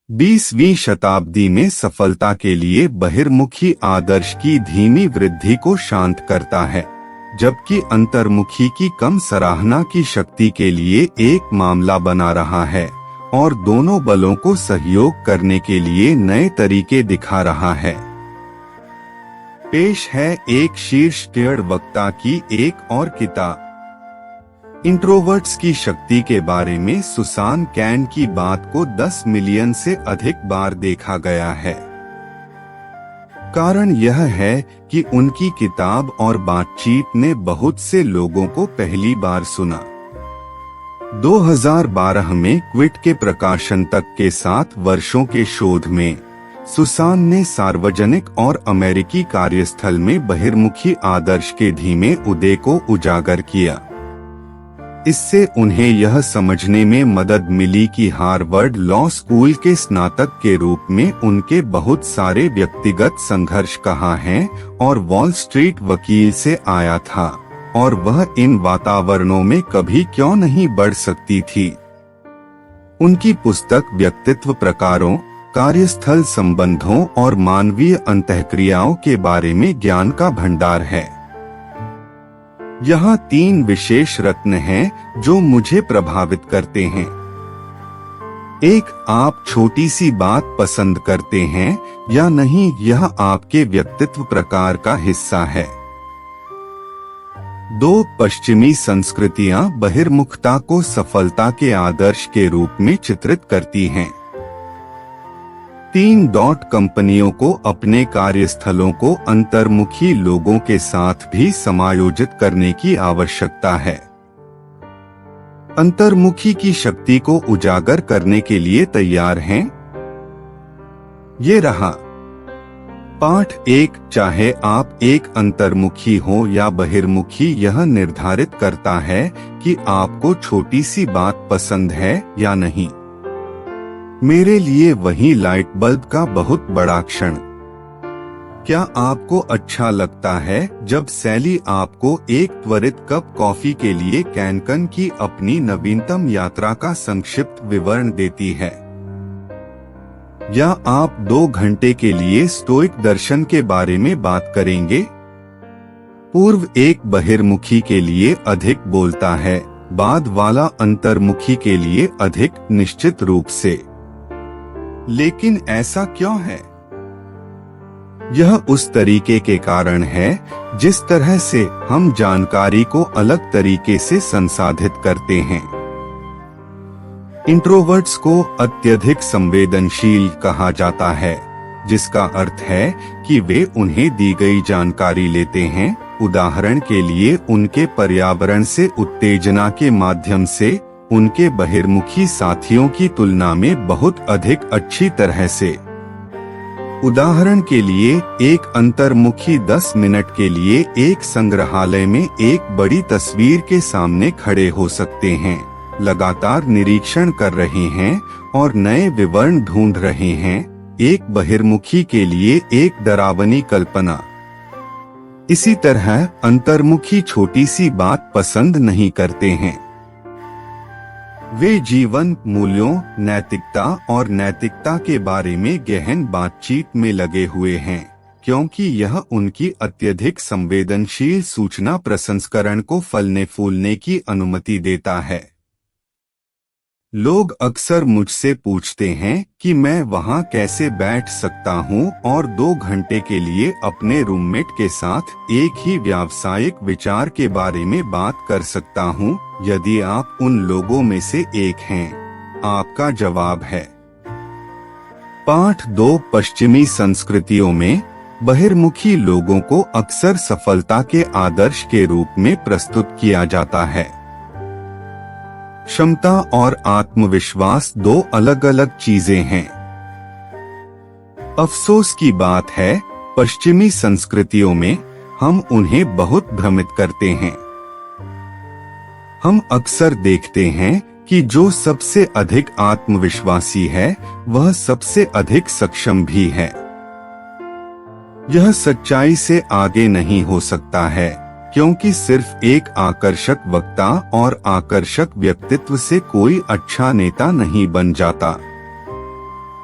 20वीं शताब्दी में सफलता के लिए बहिर्मुखी आदर्श की धीमी वृद्धि को शांत करता है, जबकि अंतर्मुखी की कम सराहना की शक्ति के लिए एक मामला बना रहा है और दोनों बलों को सहयोग करने के लिए नए तरीके दिखा रहा है। पेश है एक शीर्ष टियर वक्ता की एक और किताब। इंट्रोवर्ट्स की शक्ति के बारे में सुसान कैन की बात को 10 मिलियन से अधिक बार देखा गया है। कारण यह है कि उनकी किताब और बातचीत ने बहुत से लोगों को पहली बार सुना। 2012 में क्विट के प्रकाशन तक के 7 वर्षों के शोध में सुसान ने सार्वजनिक और अमेरिकी कार्यस्थल में बहिर्मुखी आदर्श के धीमे उदय को उजागर किया। इससे उन्हें यह समझने में मदद मिली कि हार्वर्ड लॉ स्कूल के स्नातक के रूप में उनके बहुत सारे व्यक्तिगत संघर्ष कहाँ हैं और वॉल स्ट्रीट वकील से आया था और वह इन वातावरणों में कभी क्यों नहीं बढ़ सकती थी। उनकी पुस्तक व्यक्तित्व प्रकारों, कार्यस्थल संबंधों और मानवीय अंतःक्रियाओं के बारे में ज्ञान का भंडार है। यहाँ 3 विशेष रत्न हैं जो मुझे प्रभावित करते हैं। 1, आप छोटी सी बात पसंद करते हैं या नहीं, यह आपके व्यक्तित्व प्रकार का हिस्सा है। 2, पश्चिमी संस्कृतियां बहिर्मुखता को सफलता के आदर्श के रूप में चित्रित करती हैं। 3, कंपनियों को अपने कार्यस्थलों को अंतर्मुखी लोगों के साथ भी समायोजित करने की आवश्यकता है। अंतर्मुखी की शक्ति को उजागर करने के लिए तैयार हैं? ये रहा पाठ 1। चाहे आप एक अंतर्मुखी हो या बहिर्मुखी, यह निर्धारित करता है कि आपको छोटी सी बात पसंद है या नहीं। मेरे लिए वही लाइट बल्ब का बहुत बड़ा क्षण। क्या आपको अच्छा लगता है जब सैली आपको एक त्वरित कप कॉफी के लिए कैनकन की अपनी नवीनतम यात्रा का संक्षिप्त विवरण देती है? या आप 2 घंटे के लिए स्टोइक दर्शन के बारे में बात करेंगे? पूर्व एक बहिर्मुखी के लिए अधिक बोलता है, बाद वाला अंतर्मुखी के लिए अधिक निश्चित रूप से। लेकिन ऐसा क्यों है? यह उस तरीके के कारण है जिस तरह से हम जानकारी को अलग तरीके से संसाधित करते हैं। इंट्रोवर्ट्स को अत्यधिक संवेदनशील कहा जाता है, जिसका अर्थ है कि वे उन्हें दी गई जानकारी लेते हैं, उदाहरण के लिए उनके पर्यावरण से उत्तेजना के माध्यम से, उनके बहिर्मुखी साथियों की तुलना में बहुत अधिक अच्छी तरह से। उदाहरण के लिए एक अंतर्मुखी 10 मिनट के लिए एक संग्रहालय में एक बड़ी तस्वीर के सामने खड़े हो सकते हैं, लगातार निरीक्षण कर रहे हैं और नए विवरण ढूंढ रहे हैं। एक बहिर्मुखी के लिए एक डरावनी कल्पना। इसी तरह अंतर्मुखी छोटी सी बात पसंद नहीं करते हैं। वे जीवन मूल्यों, नैतिकता और नैतिकता के बारे में गहन बातचीत में लगे हुए हैं, क्योंकि यह उनकी अत्यधिक संवेदनशील सूचना प्रसंस्करण को फलने फूलने की अनुमति देता है। लोग अक्सर मुझसे पूछते हैं कि मैं वहां कैसे बैठ सकता हूं और 2 घंटे के लिए अपने रूममेट के साथ एक ही व्यावसायिक विचार के बारे में बात कर सकता हूं, यदि आप उन लोगों में से एक हैं। आपका जवाब है। पाठ 2। पश्चिमी संस्कृतियों में बहिर्मुखी लोगों को अक्सर सफलता के आदर्श के रूप में प्रस्तुत किया जाता है। क्षमता और आत्मविश्वास 2 अलग अलग चीजें हैं। अफसोस की बात है, पश्चिमी संस्कृतियों में हम उन्हें बहुत भ्रमित करते हैं। हम अक्सर देखते हैं कि जो सबसे अधिक आत्मविश्वासी है वह सबसे अधिक सक्षम भी है। यह सच्चाई से आगे नहीं हो सकता है, क्योंकि सिर्फ एक आकर्षक वक्ता और आकर्षक व्यक्तित्व से कोई अच्छा नेता नहीं बन जाता।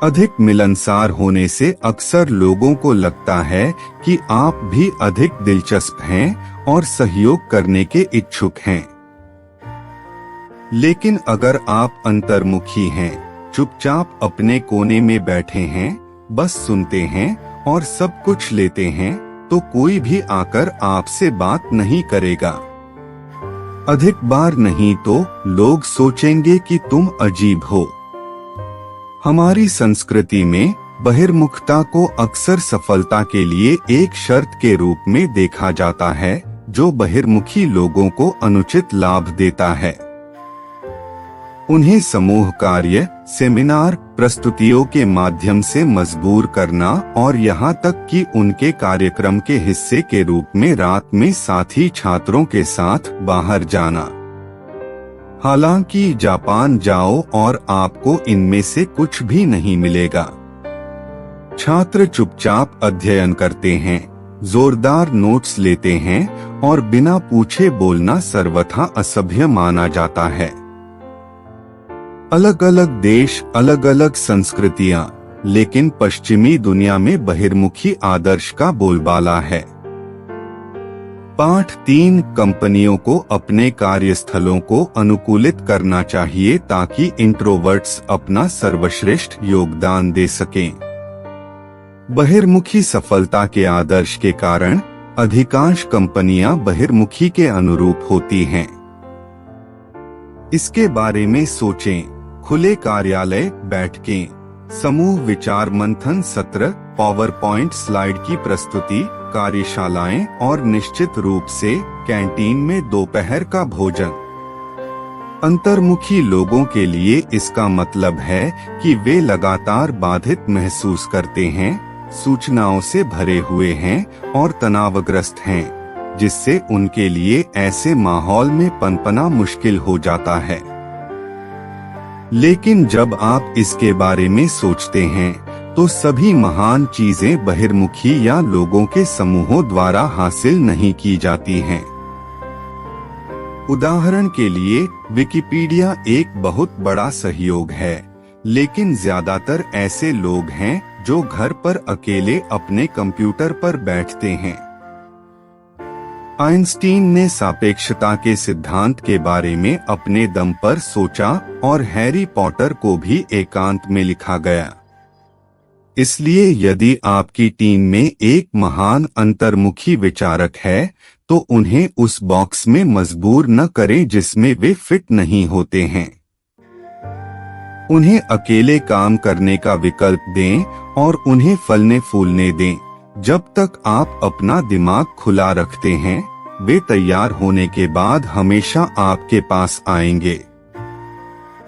अधिक मिलनसार होने से अक्सर लोगों को लगता है कि आप भी अधिक दिलचस्प हैं और सहयोग करने के इच्छुक हैं। लेकिन अगर आप अंतर्मुखी हैं, चुपचाप अपने कोने में बैठे हैं, बस सुनते हैं और सब कुछ लेते हैं, तो कोई भी आकर आपसे बात नहीं करेगा। अधिक बार नहीं तो लोग सोचेंगे कि तुम अजीब हो। हमारी संस्कृति में बहिर्मुखता को अक्सर सफलता के लिए एक शर्त के रूप में देखा जाता है, जो बहिर्मुखी लोगों को अनुचित लाभ देता है। उन्हें समूह कार्य, सेमिनार, प्रस्तुतियों के माध्यम से मजबूर करना और यहाँ तक कि उनके कार्यक्रम के हिस्से के रूप में रात में साथी छात्रों के साथ बाहर जाना। हालांकि जापान जाओ और आपको इनमें से कुछ भी नहीं मिलेगा। छात्र चुपचाप अध्ययन करते हैं, जोरदार नोट्स लेते हैं और बिना पूछे बोलना सर्वथा असभ्य माना जाता है। अलग अलग देश, अलग अलग संस्कृतियां, लेकिन पश्चिमी दुनिया में बहिर्मुखी आदर्श का बोलबाला है। पाठ 3, कंपनियों को अपने कार्यस्थलों को अनुकूलित करना चाहिए ताकि इंट्रोवर्ट्स अपना सर्वश्रेष्ठ योगदान दे सकें। बहिर्मुखी सफलता के आदर्श के कारण अधिकांश कंपनियां बहिर्मुखी के अनुरूप होती हैं। इसके बारे में सोचें। खुले कार्यालय बैठकें, समूह विचार मंथन सत्र, पावर पॉइंट स्लाइड की प्रस्तुति, कार्यशालाएं और निश्चित रूप से कैंटीन में दोपहर का भोजन। अंतर्मुखी लोगों के लिए इसका मतलब है कि वे लगातार बाधित महसूस करते हैं, सूचनाओं से भरे हुए हैं और तनावग्रस्त हैं, जिससे उनके लिए ऐसे माहौल में पनपना मुश्किल हो जाता है। लेकिन जब आप इसके बारे में सोचते हैं तो सभी महान चीजें बहिर्मुखी या लोगों के समूहों द्वारा हासिल नहीं की जाती हैं। उदाहरण के लिए विकिपीडिया एक बहुत बड़ा सहयोग है, लेकिन ज्यादातर ऐसे लोग हैं जो घर पर अकेले अपने कंप्यूटर पर बैठते हैं। आइंस्टीन ने सापेक्षता के सिद्धांत के बारे में अपने दम पर सोचा और हैरी पॉटर को भी एकांत में लिखा गया। इसलिए यदि आपकी टीम में एक महान अंतर्मुखी विचारक है, तो उन्हें उस बॉक्स में मजबूर न करें जिसमें वे फिट नहीं होते हैं। उन्हें अकेले काम करने का विकल्प दें और उन्हें फलने फूलने दें। जब तक आप अपना दिमाग खुला रखते हैं, वे तैयार होने के बाद हमेशा आपके पास आएंगे।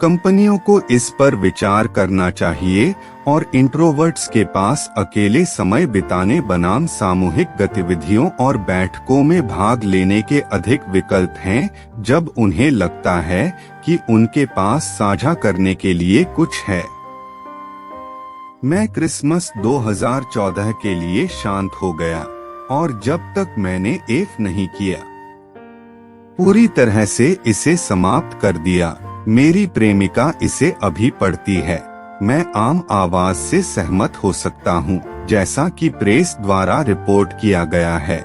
कंपनियों को इस पर विचार करना चाहिए और इंट्रोवर्ट्स के पास अकेले समय बिताने बनाम सामूहिक गतिविधियों और बैठकों में भाग लेने के अधिक विकल्प हैं, जब उन्हें लगता है कि उनके पास साझा करने के लिए कुछ है। मैं क्रिसमस 2014 के लिए शांत हो गया और जब तक मैंने एफ नहीं किया, पूरी तरह से इसे समाप्त कर दिया। मेरी प्रेमिका इसे अभी पढ़ती है। मैं आम आवाज से सहमत हो सकता हूँ, जैसा कि प्रेस द्वारा रिपोर्ट किया गया है।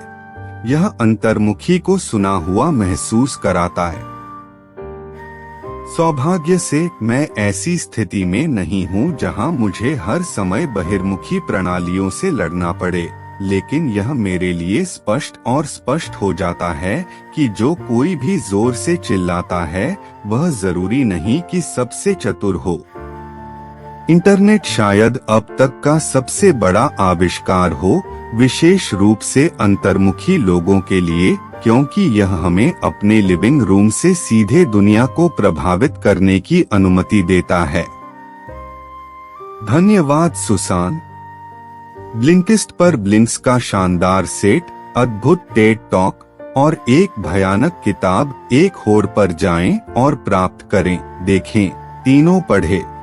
यह अंतर्मुखी को सुना हुआ महसूस कराता है। सौभाग्य से मैं ऐसी स्थिति में नहीं हूँ जहाँ मुझे हर समय बहिर्मुखी प्रणालियों से लड़ना पड़े, लेकिन यह मेरे लिए स्पष्ट और स्पष्ट हो जाता है कि जो कोई भी जोर से चिल्लाता है वह जरूरी नहीं कि सबसे चतुर हो। इंटरनेट शायद अब तक का सबसे बड़ा आविष्कार हो, विशेष रूप से अंतर्मुखी लोगों के लिए, क्योंकि यह हमें अपने लिविंग रूम से सीधे दुनिया को प्रभावित करने की अनुमति देता है। धन्यवाद सुसान। ब्लिंकिस्ट पर ब्लिंक्स का शानदार सेट, अद्भुत टेड टॉक और एक भयानक किताब एक होड़ पर जाएं और प्राप्त करें, देखें, तीनों पढ़ें।